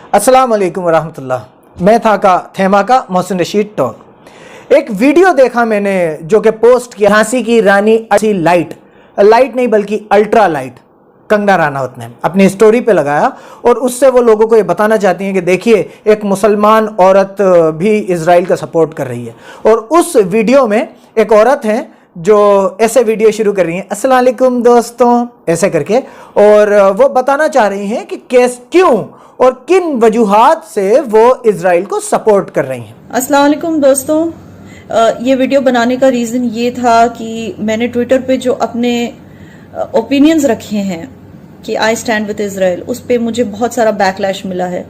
अस्सलाम वालेकुम वरहमतुल्लाह। मैं था का थेमा का मोहसिन रशीद टॉक। एक वीडियो देखा मैंने जो कि पोस्ट किया, झांसी की रानी लाइट नहीं बल्कि अल्ट्रा लाइट कंगना राणावत ने अपनी स्टोरी पे लगाया और उससे वो लोगों को ये बताना चाहती हैं कि देखिए एक मुसलमान औरत भी इजराइल का सपोर्ट कर रही है। और उस वीडियो में एक औरत है जो ऐसे वीडियो शुरू कर रही हैं, अस्सलाम वालेकुम दोस्तों ऐसे करके, और वो बताना चाह रही हैं कि क्यों और किन वजूहात से वो इजराइल को सपोर्ट कर रही हैं। अस्सलाम वालेकुम दोस्तों, ये वीडियो बनाने का रीज़न ये था कि मैंने ट्विटर पे जो अपने ओपिनियंस रखे हैं कि आई स्टैंड विद इजराइल, उस पे मुझे बहुत सारा बैकलैश मिला है।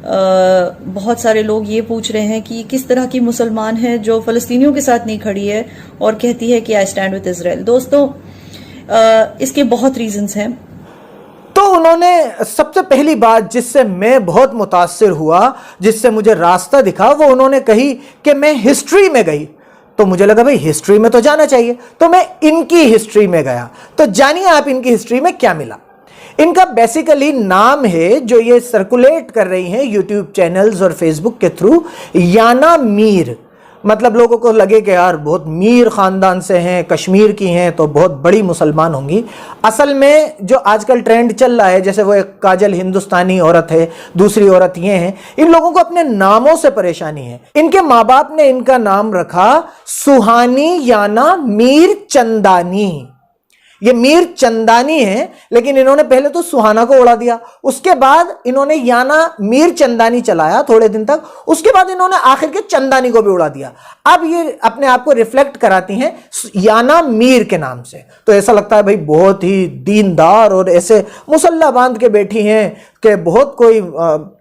बहुत सारे लोग ये पूछ रहे हैं कि किस तरह की मुसलमान है जो फ़लस्तीनियों के साथ नहीं खड़ी है और कहती है कि आई स्टैंड विद इजराइल। दोस्तों, इसके बहुत रीजंस हैं। तो उन्होंने सबसे पहली बात जिससे मैं बहुत मुतासिर हुआ, जिससे मुझे रास्ता दिखा, वो उन्होंने कही कि मैं हिस्ट्री में गई। तो मुझे लगा भाई हिस्ट्री में तो जाना चाहिए, तो मैं इनकी हिस्ट्री में गया। तो जानिए आप इनकी हिस्ट्री में क्या मिला। इनका बेसिकली नाम है जो ये सर्कुलेट कर रही हैं यूट्यूब चैनल्स और फेसबुक के थ्रू, याना मीर। मतलब लोगों को लगे कि यार बहुत मीर ख़ानदान से हैं, कश्मीर की हैं, तो बहुत बड़ी मुसलमान होंगी। असल में जो आजकल ट्रेंड चल रहा है, जैसे वो एक काजल हिंदुस्तानी औरत है, दूसरी औरत ये हैं, इन लोगों को अपने नामों से परेशानी है। इनके माँ बाप ने इनका नाम रखा सुहानी याना मीर चंदानी। ये मीर चंदानी है, लेकिन इन्होंने पहले तो सुहाना को उड़ा दिया, उसके बाद इन्होंने याना मीर चंदानी चलाया थोड़े दिन तक, उसके बाद इन्होंने आखिर के चंदानी को भी उड़ा दिया। अब ये अपने आप को रिफ्लेक्ट कराती हैं याना मीर के नाम से। तो ऐसा लगता है भाई बहुत ही दीनदार और ऐसे मुसल्ला बांध के बैठी हैं कि बहुत कोई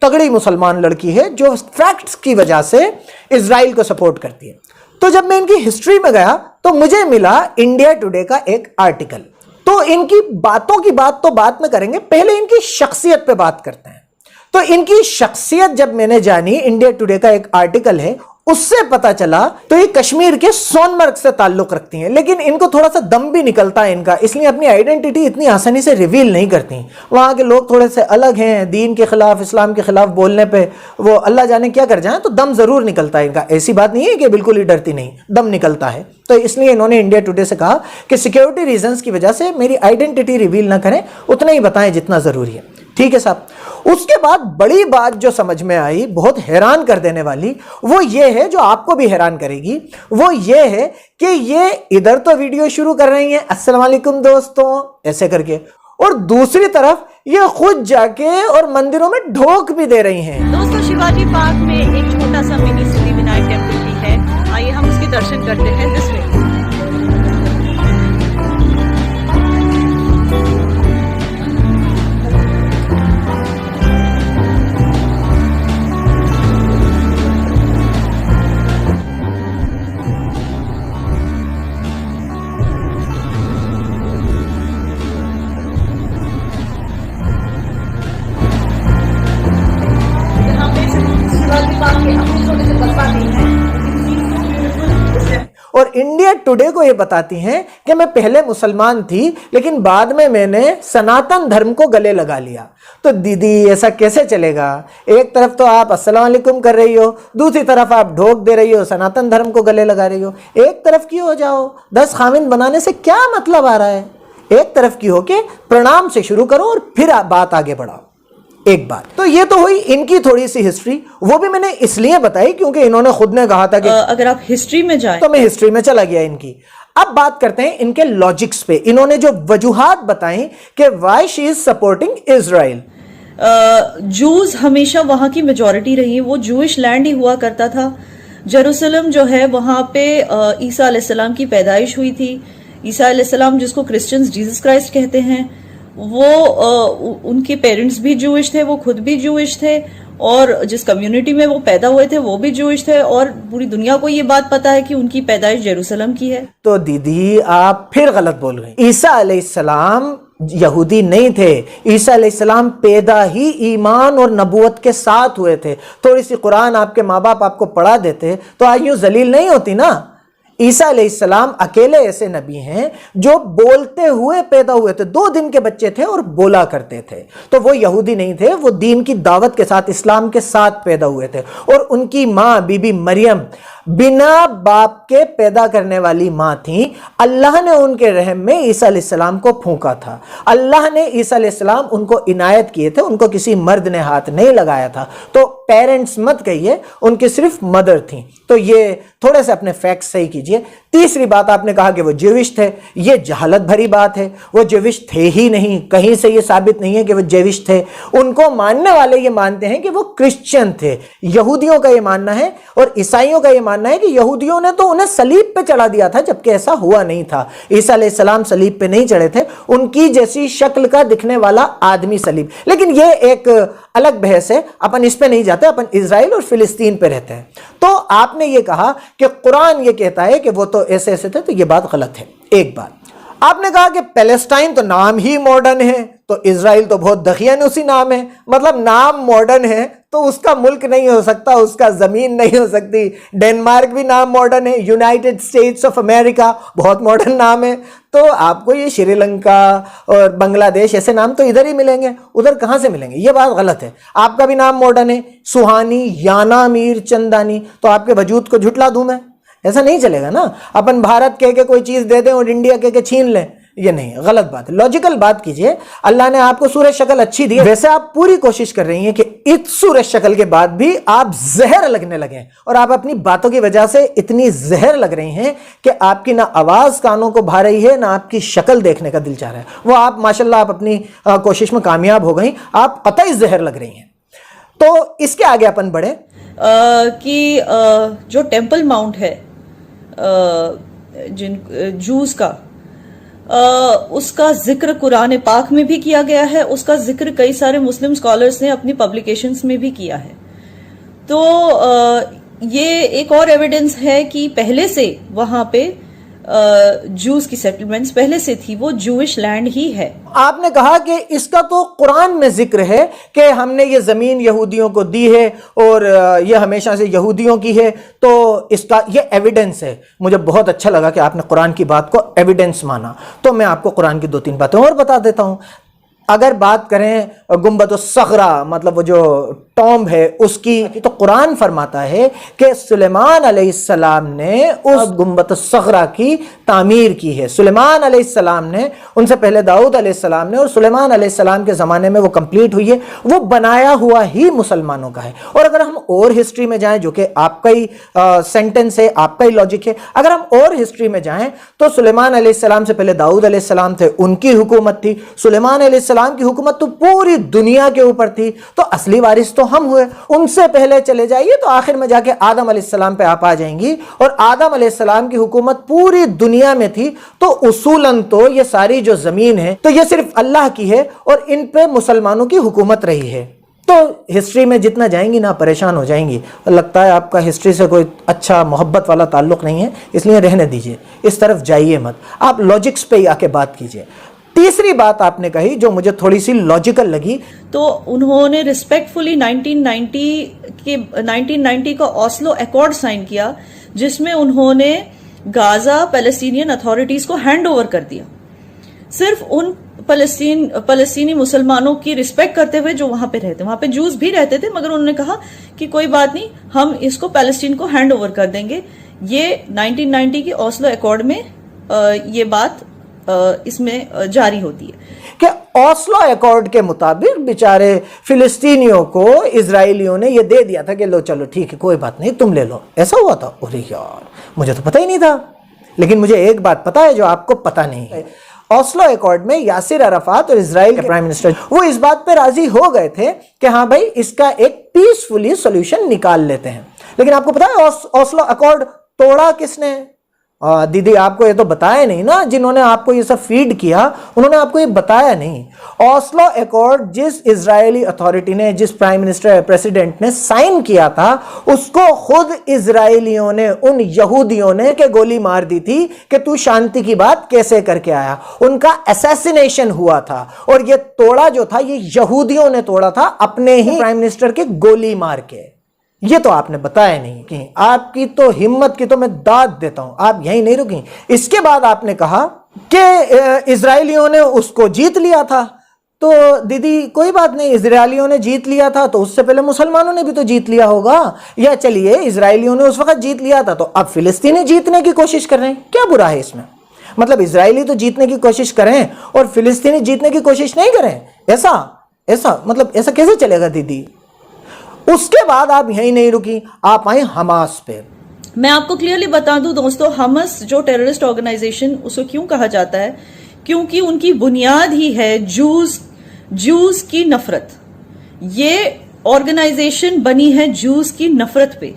तगड़ी मुसलमान लड़की है जो फैक्ट्स की वजह से इजराइल को सपोर्ट करती है। तो जब मैं इनकी हिस्ट्री में गया तो मुझे मिला इंडिया टुडे का एक आर्टिकल। तो इनकी बातों की बात तो बाद में करेंगे, पहले इनकी शख्सियत पे बात करते हैं। तो इनकी शख्सियत जब मैंने जानी, इंडिया टुडे का एक आर्टिकल है उससे पता चला, तो ये कश्मीर के सोनमर्ग से ताल्लुक रखती हैं, लेकिन इनको थोड़ा सा दम भी निकलता है इनका, इसलिए अपनी आइडेंटिटी इतनी आसानी से रिवील नहीं करती। वहाँ के लोग थोड़े से अलग हैं, दीन के खिलाफ, इस्लाम के खिलाफ बोलने पे वो अल्लाह जाने क्या कर जाए, तो दम ज़रूर निकलता है इनका। ऐसी बात नहीं है कि बिल्कुल ही डरती नहीं, दम निकलता है। तो इसलिए इन्होंने इंडिया टुडे से कहा कि सिक्योरिटी रीजंस की वजह से मेरी आइडेंटिटी रिवील ना करें, उतना ही बताएं जितना ज़रूरी है। ठीक है साहब। उसके बाद बड़ी बात जो समझ में आई, बहुत हैरान कर देने वाली, वो ये है, जो आपको भी हैरान करेगी, वो ये है कि ये इधर तो वीडियो शुरू कर रही हैं अस्सलाम वालेकुम दोस्तों ऐसे करके, और दूसरी तरफ ये खुद जाके और मंदिरों में ढोक भी दे रही हैं। दोस्तों, शिवाजी पार्क में एक छोटा सा मिनी सिद्धिविनायक टेम्पल भी है, आइए हम उसके दर्शन करते हैं दिस वे। और इंडिया टुडे को ये बताती हैं कि मैं पहले मुसलमान थी, लेकिन बाद में मैंने सनातन धर्म को गले लगा लिया। तो दीदी ऐसा कैसे चलेगा? एक तरफ तो आप अस्सलाम वालेकुम कर रही हो, दूसरी तरफ आप ढोक दे रही हो, सनातन धर्म को गले लगा रही हो। एक तरफ की हो जाओ, 10 खामिन बनाने से क्या मतलब आ रहा है? एक तरफ की हो के प्रणाम से शुरू करो और फिर बात आगे बढ़ाओ। एक बात तो ये तो हुई इनकी थोड़ी सी हिस्ट्री, वो भी मैंने इसलिए बताई क्योंकि इन्होंने खुद ने कहा था कि अगर आप हिस्ट्री में जाएं, तो मैं हिस्ट्री में चला गया इनकी। अब बात करते हैं इनके लॉजिक्स पे। इन्होंने जो वजूहात बताई कि why she is supporting Israel. Juice हमेशा वहां की मेजॉरिटी रही है, वो जूइश लैंड ही हुआ करता था। जेरूसलम जो है वहां पे ईसा अलैहिस्सलाम की पैदाइश हुई थी। ईसा अलैहिस्सलाम जिसको क्रिश्चियंस जीसस क्राइस्ट कहते हैं, वो उनके पेरेंट्स भी जूइश थे, वो खुद भी जूइश थे, और जिस कम्युनिटी में वो पैदा हुए थे वो भी जूइश थे, और पूरी दुनिया को ये बात पता है कि उनकी पैदाइश जेरूसलम की है। तो दीदी आप फिर गलत बोल गई। ईसा अलैहिस्सलाम यहूदी नहीं थे, ईसा अलैहिस्सलाम पैदा ही ईमान और नबूवत के साथ हुए थे। थोड़ी सी कुरान आपके माँ बाप आपको पढ़ा देते तो आज यूं जलील नहीं होती ना। ईसा अलैहिस्सलाम अकेले ऐसे नबी हैं जो बोलते हुए पैदा हुए थे, 2 दिन के बच्चे थे और बोला करते थे। तो वो यहूदी नहीं थे, वो दीन की दावत के साथ, इस्लाम के साथ पैदा हुए थे। और उनकी माँ बीबी मरियम बिना बाप के पैदा करने वाली माँ थी। अल्लाह ने उनके रहम में ईसा अलैहिस्सलाम को फूंका था। अल्लाह ने ईसा अलैहिस्सलाम उनको इनायत किए थे, उनको किसी मर्द ने हाथ नहीं लगाया था। तो पेरेंट्स मत कहिए, उनकी सिर्फ मदर थी। तो ये थोड़े से अपने फैक्ट्स सही कीजिए। तीसरी बात, आपने कहा कि वो ज्यूइश थे। ये जहालत भरी बात है, वो ज्यूइश थे ही नहीं, कहीं से ये साबित नहीं है कि वो ज्यूइश थे। उनको मानने वाले ये मानते हैं कि वो क्रिश्चियन थे। यहूदियों का ये मानना है और ईसाइयों का ये मानना है कि यहूदियों ने तो उन्हें सलीब पे चढ़ा दिया था, जबकि ऐसा हुआ नहीं था। ईसा अलैहिस्सलाम सलीब पे नहीं चढ़े थे, उनकी जैसी शक्ल का दिखने वाला आदमी सलीब। लेकिन ये एक अलग बहस है, अपन इस पे नहीं जाते, अपन इजराइल और फिलिस्तीन पे रहते हैं। तो आपने ये कहा कि कुरान ये कहता है कि वो तो ऐसे ऐसे थे, तो ये बात गलत है। एक बात आपने कहा कि पैलेस्टाइन तो नाम ही मॉडर्न है, तो इजराइल तो बहुत दखियन उसी नाम है। मतलब नाम मॉडर्न है तो उसका मुल्क नहीं हो सकता, उसका जमीन नहीं हो सकती। डेनमार्क भी नाम मॉडर्न है, यूनाइटेड स्टेट्स ऑफ अमेरिका बहुत मॉडर्न नाम है। तो आपको ये श्रीलंका और बांग्लादेश ऐसे नाम तो इधर ही मिलेंगे, उधर कहाँ से मिलेंगे? ये बात गलत है। आपका भी नाम मॉडर्न है, सुहानी, याना, मीर, चंदानी, तो आपके वजूद को झुटला दूं मैं? ऐसा नहीं चलेगा ना। अपन भारत कह के कोई चीज दे दें और इंडिया कह के छीन लें, ये नहीं, गलत बात है। लॉजिकल बात कीजिए। अल्लाह ने आपको सूरज शक्ल अच्छी दी है, वैसे आप पूरी कोशिश कर रही हैं कि इस सूरज शक्ल के बाद भी आप जहर लगने लगे, और आप अपनी बातों की वजह से इतनी जहर लग रही हैं कि आपकी ना आवाज कानों को भा रही है, ना आपकी शक्ल देखने का दिल चाह रहा है। वो आप माशाल्लाह आप अपनी कोशिश में कामयाब हो गई, आप कतई जहर लग रही हैं। तो इसके आगे अपन बढ़े कि जो टेम्पल माउंट है जिन जूस का, उसका जिक्र कुरान पाक में भी किया गया है, उसका जिक्र कई सारे मुस्लिम स्कॉलर्स ने अपनी पब्लिकेशंस में भी किया है। तो ये एक और एविडेंस है कि पहले से वहां पे जूस की सेटलमेंट्स पहले से थी, वो जूइश लैंड ही है। आपने कहा कि इसका तो कुरान में जिक्र है कि हमने ये जमीन यहूदियों को दी है और ये हमेशा से यहूदियों की है, तो इसका ये एविडेंस है। मुझे बहुत अच्छा लगा कि आपने कुरान की बात को एविडेंस माना। तो मैं आपको कुरान की 2-3 बातें और बता देता हूं। अगर बात करें गुंबद-उस-सगरा, मतलब वो जो टॉम्ब है उसकी, तो कुरान फरमाता है कि सुलेमान अलैहिस्सलाम ने उस गुंबद-उस-सगरा की तामीर की है। सुलेमान अलैहिस्सलाम ने, उनसे पहले दाऊद अलैहिस्सलाम ने, और सुलेमान अलैहिस्सलाम के ज़माने में वो कंप्लीट हुई है। वो बनाया हुआ ही मुसलमानों का है। और अगर हम और हिस्ट्री में जाएं, जो कि आपका ही सेंटेंस है, आपका ही लॉजिक है, अगर हम और हिस्ट्री में जाएं तो सुलेमान अलैहिस्सलाम से पहले दाऊद अलैहिस्सलाम थे, उनकी हुकूमत थी। सुलेमान अलैहिस्सलाम की हुकूमत तो पूरी दुनिया के ऊपर थी, तो असली वारिस तो हम हुए। उनसे पहले चले जाइए तो आखिर में जाके आदम अलैहिस्सलाम पे आप आ जाएंगी, और आदम अलैहिस्सलाम की हुकूमत पूरी दुनिया में थी। तो उसूलन तो ये सारी जो जमीन है तो ये सिर्फ अल्लाह की है और इन पे मुसलमानों की हुकूमत रही है। तो हिस्ट्री में जितना जाएंगी ना परेशान हो जाएंगी। लगता है आपका हिस्ट्री से कोई अच्छा मोहब्बत वाला ताल्लुक नहीं है, इसलिए रहने दीजिए, इस तरफ जाइए मत, आप लॉजिक्स पे ही आके बात कीजिए। तीसरी बात आपने कही जो मुझे थोड़ी सी लॉजिकल लगी, तो उन्होंने रिस्पेक्टफुली 1990 का ओस्लो अकॉर्ड साइन किया, जिसमें उन्होंने गाजा पैलेस्टीनियन अथॉरिटीज को हैंड ओवर कर दिया, सिर्फ उन फलस्तीनी मुसलमानों की रिस्पेक्ट करते हुए जो वहां पे रहते, वहां पे जूस भी रहते थे, मगर उन्होंने कहा कि कोई बात नहीं, हम इसको पैलेस्टीन को हैंड ओवर कर देंगे। ये 1990 के ओस्लो अकॉर्ड में ये बात इसमें जारी होती है कि ओस्लो अकॉर्ड के मुताबिक बेचारे फिलिस्तीनियों को इजरायलियों ने ये दे दिया था कि लो चलो ठीक है, कोई बात नहीं, तुम ले लो। ऐसा हुआ था? अरे यार, मुझे तो पता ही नहीं था। लेकिन मुझे एक बात पता है जो आपको पता नहीं है। ओस्लो अकॉर्ड में यासिर अराफात और इजराइल के प्राइम मिनिस्टर वो इस बात पे राजी हो गए थे कि हाँ भाई, इसका एक पीसफुली सॉल्यूशन निकाल लेते हैं। लेकिन आपको पता है ओस्लो अकॉर्ड तोड़ा किसने? दीदी आपको ये तो बताया नहीं ना, जिन्होंने आपको ये सब फीड किया उन्होंने आपको ये बताया नहीं। ओस्लो अकॉर्ड जिस इजरायली अथॉरिटी ने, जिस प्राइम मिनिस्टर प्रेसिडेंट ने साइन किया था, उसको खुद इजरायलियों ने, उन यहूदियों ने के गोली मार दी थी कि तू शांति की बात कैसे करके आया। उनका असैसिनेशन हुआ था और ये तोड़ा जो था ये यहूदियों ने तोड़ा था, अपने ही प्राइम मिनिस्टर के गोली मार के। ये तो आपने बताया नहीं कि आपकी तो हिम्मत की तो मैं दाद देता हूं, आप यहीं नहीं रुकी। इसके बाद आपने कहा कि इजरायलियों ने उसको जीत लिया था। तो दीदी कोई बात नहीं, इजरायलियों ने जीत लिया था तो उससे पहले मुसलमानों ने भी तो जीत लिया होगा। या चलिए इजरायलियों ने उस वक्त जीत लिया था तो अब फिलिस्तीनी जीतने की कोशिश कर रहे हैं, क्या बुरा है इसमें? मतलब इजरायली तो जीतने की कोशिश करें और फिलिस्तीनी जीतने की कोशिश नहीं करें, ऐसा मतलब ऐसा कैसे चलेगा दीदी? उसके बाद आप यहीं नहीं रुकी, आप आए हमास पे। मैं आपको क्लियरली बता दूं दोस्तों, हमस जो टेररिस्ट ऑर्गेनाइजेशन उसको क्यों कहा जाता है, क्योंकि उनकी बुनियाद ही है जूस की नफरत। ये ऑर्गेनाइजेशन बनी है जूस की नफरत पे।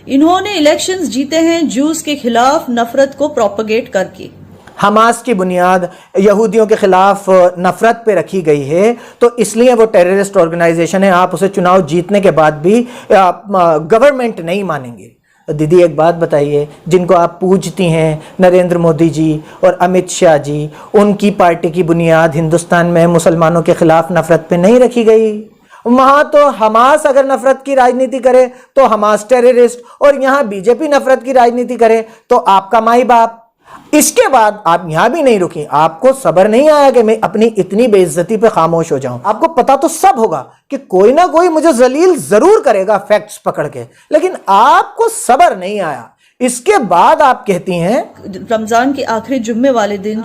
इन्होंने इलेक्शंस जीते हैं जूस के खिलाफ नफरत को प्रोपगेट करके। हमास की बुनियाद यहूदियों के खिलाफ नफरत पे रखी गई है, तो इसलिए वो टेररिस्ट ऑर्गेनाइजेशन है। आप उसे चुनाव जीतने के बाद भी गवर्नमेंट नहीं मानेंगे। दीदी एक बात बताइए, जिनको आप पूजती हैं नरेंद्र मोदी जी और अमित शाह जी, उनकी पार्टी की बुनियाद हिंदुस्तान में मुसलमानों के खिलाफ नफरत पे नहीं रखी गई। वहां तो हमास अगर नफरत की राजनीति करे तो हमास टेररिस्ट, और यहां बीजेपी नफरत की राजनीति करे तो आपका माई बाप। इसके बाद आप यहां भी नहीं रुकी, आपको सब्र नहीं आया कि मैं अपनी इतनी बेइज्जती पे खामोश हो जाऊं। आपको पता तो सब होगा कि कोई ना कोई मुझे जलील जरूर करेगा फैक्ट्स पकड़ के, लेकिन आपको सब्र नहीं आया। इसके बाद आप कहती हैं रमजान के आखिरी जुम्मे वाले दिन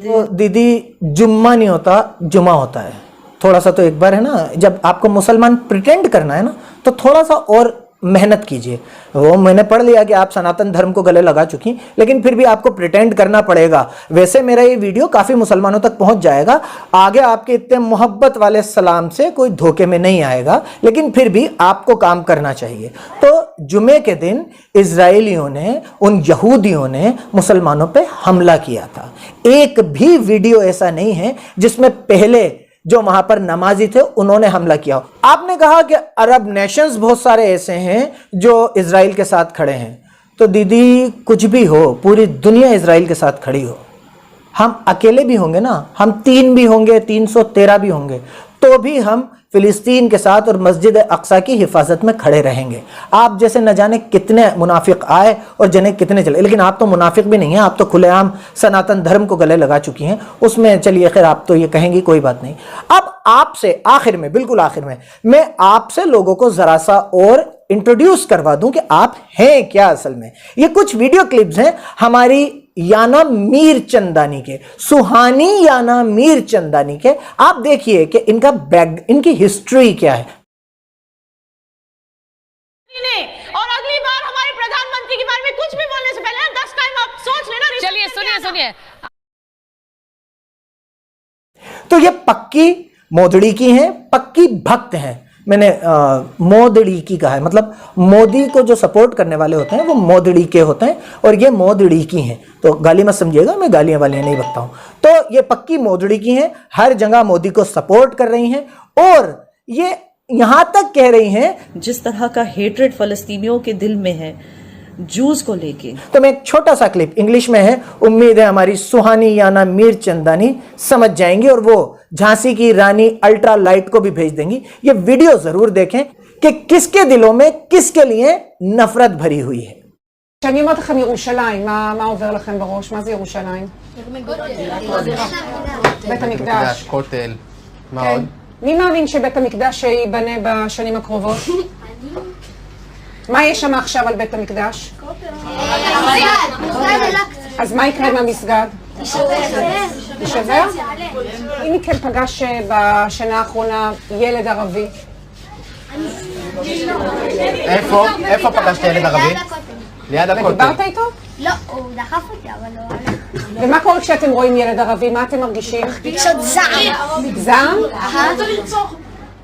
तो दीदी जुम्मा नहीं होता, जुमा होता है। थोड़ा सा तो एक बार है ना, जब आपको मुसलमान प्रिटेंड करना है ना तो थोड़ा सा और मेहनत कीजिए। वो मैंने पढ़ लिया कि आप सनातन धर्म को गले लगा चुकी, लेकिन फिर भी आपको प्रिटेंड करना पड़ेगा। वैसे मेरा ये वीडियो काफ़ी मुसलमानों तक पहुंच जाएगा, आगे आपके इतने मोहब्बत वाले सलाम से कोई धोखे में नहीं आएगा, लेकिन फिर भी आपको काम करना चाहिए। तो जुमे के दिन इजरायलियों ने, उन यहूदियों ने मुसलमानों पर हमला किया था। एक भी वीडियो ऐसा नहीं है जिसमें पहले जो वहां पर नमाजी थे उन्होंने हमला किया। आपने कहा कि अरब नेशंस बहुत सारे ऐसे हैं जो इजराइल के साथ खड़े हैं। तो दीदी कुछ भी हो, पूरी दुनिया इजराइल के साथ खड़ी हो, हम अकेले भी होंगे ना, हम 3 भी होंगे, 313 भी होंगे, तो भी हम फिलिस्तीन के साथ और मस्जिद अक्सा की हिफाजत में खड़े रहेंगे। आप जैसे न जाने कितने मुनाफिक आए और जने कितने चले, लेकिन आप तो मुनाफिक भी नहीं हैं, आप तो खुलेआम सनातन धर्म को गले लगा चुकी हैं। उसमें चलिए खैर, आप तो ये कहेंगी, कोई बात नहीं। अब आपसे आखिर में, बिल्कुल आखिर में, मैं आपसे लोगों को जरा सा और इंट्रोड्यूस करवा दूं कि आप हैं क्या असल में। ये कुछ वीडियो क्लिप्स हैं हमारी याना मीर चंदानी के, सुहानी याना मीर चंदानी के। आप देखिए कि इनका इनकी हिस्ट्री क्या है। और अगली बार हमारे प्रधानमंत्री के बारे में कुछ भी बोलने से पहले 10 टाइम आप सोच लेना। चलिए सुनिए। तो ये पक्की मोदड़ी की हैं, पक्की भक्त हैं। मैंने मोदड़ी की कहा है, मतलब मोदी को जो सपोर्ट करने वाले होते हैं वो मोदड़ी के होते हैं, और ये मोदड़ी की हैं। तो गाली मत समझिएगा, मैं गालियां वालियां नहीं बकता हूं। तो ये पक्की मोदड़ी की हैं, हर जगह मोदी को सपोर्ट कर रही हैं, और ये यहां तक कह रही हैं जिस तरह का हेट्रेड फलस्तीनियों के दिल में है जूस को लेके। तो मैं एक छोटा सा क्लिप इंग्लिश में है, उम्मीद है हमारी सुहानी याना मीर चंदानी समझ जाएंगी, और वो झांसी की रानी अल्ट्रा लाइट को भी भेज देंगी। ये वीडियो जरूर देखें कि किसके दिलों में किसके लिए नफरत भरी हुई है। כשאני אומרת לכם ירושלים, מה עובר לכם בראש? מה זה ירושלים? בית המקדש. כותל, מה כן. עוד? מי מאמין שבית המקדש ייבנה בשנים הקרובות? מה יש שם עכשיו על בית המקדש? אז מה יקרה עם המסגד? יישבר? אם מכם פגש בשנה האחרונה ילד ערבי? איפה פגשת ילד ערבי? ליד הכותל. דיברת איתו? לא, הוא דחף אותי, אבל לא הלך. ומה קורה כשאתם רואים ילד ערבי? מה אתם מרגישים? פשוט זעם. זעם?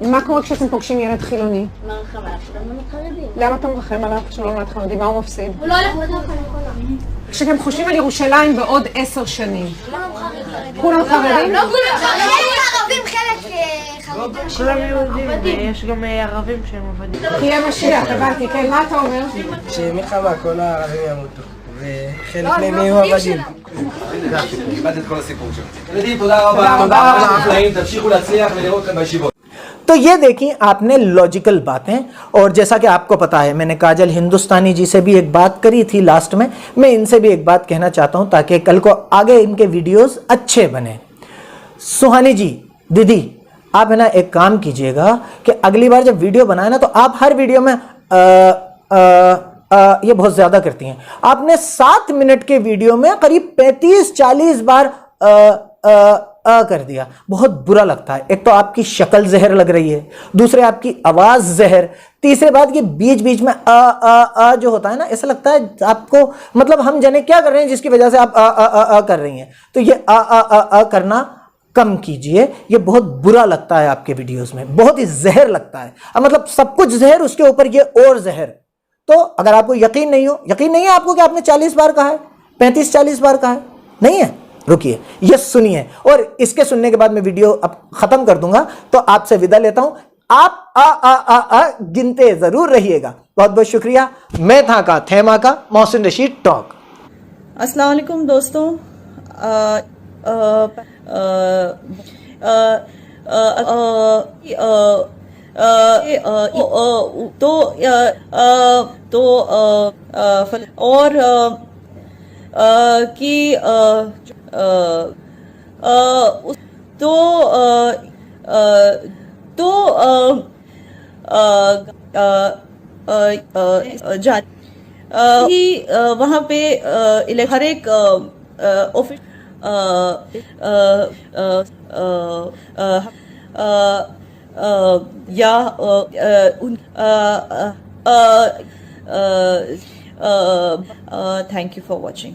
מה קורה כשאתם פוגשים ילד חילוני? מרחם עליו שלא נולד חרדים. למה אתה מרחם עליו שלא נולד חרדי? מה הוא מפסיד? הוא לא הולך לדבר חרדים. כשאתם חושבים על ירושלים בעוד 10 שנים, כולם חרדים? לא כולם חרדים. ערבים חלק חרדים. כולם יהודים, ויש גם ערבים שהם עבדים. תהיה משיח, הבנתי, כן, מה אתה אומר? שמלחמה כל הערבים ימותו, וחלק מהם יהיו עבדים. קיבלת את כל הסיפור שלו. ילדים, תודה רבה. תודה רבה. תמשיכו להצליח ולראות אתכם בישיבות. तो ये देखिए आपने लॉजिकल बातें, और जैसा कि आपको पता है मैंने काजल हिंदुस्तानी जी से भी एक बात करी थी लास्ट में, मैं इनसे भी एक बात कहना चाहता हूं ताकि कल को आगे इनके वीडियोस अच्छे बने। सुहानी जी, दीदी, आप है ना एक काम कीजिएगा कि अगली बार जब वीडियो बनाए ना तो आप हर वीडियो में ये बहुत ज्यादा करती हैं। आपने 7 मिनट के वीडियो में करीब 35-40 बार कर दिया, बहुत बुरा लगता है। एक तो आपकी शक्ल जहर लग रही है, दूसरे आपकी आवाज जहर, तीसरे बात ये बीच बीच में जो होता है ना, ऐसा लगता है आपको मतलब हम जाने क्या कर रहे हैं जिसकी वजह से आप कर रही हैं। तो ये करना कम कीजिए, ये बहुत बुरा लगता है आपके वीडियोस में, बहुत ही जहर लगता है। मतलब सब कुछ जहर, उसके ऊपर ये और जहर। तो अगर आपको यकीन नहीं है आपको कि आपने 40 बार कहा है, 35-40 बार कहा है, नहीं है, रुकिए, ये सुनिए, और इसके सुनने के बाद मैं वीडियो अब खत्म कर दूंगा। तो आपसे विदा लेता हूं, आप गिनते जरूर रहिएगा। बहुत बहुत शुक्रिया। मैं था का थेमा का मोहसिन रशीद टॉक। अस्सलाम वालेकुम दोस्तों। वहां पे हर एक ऑफिस या थैंक यू फॉर वॉचिंग।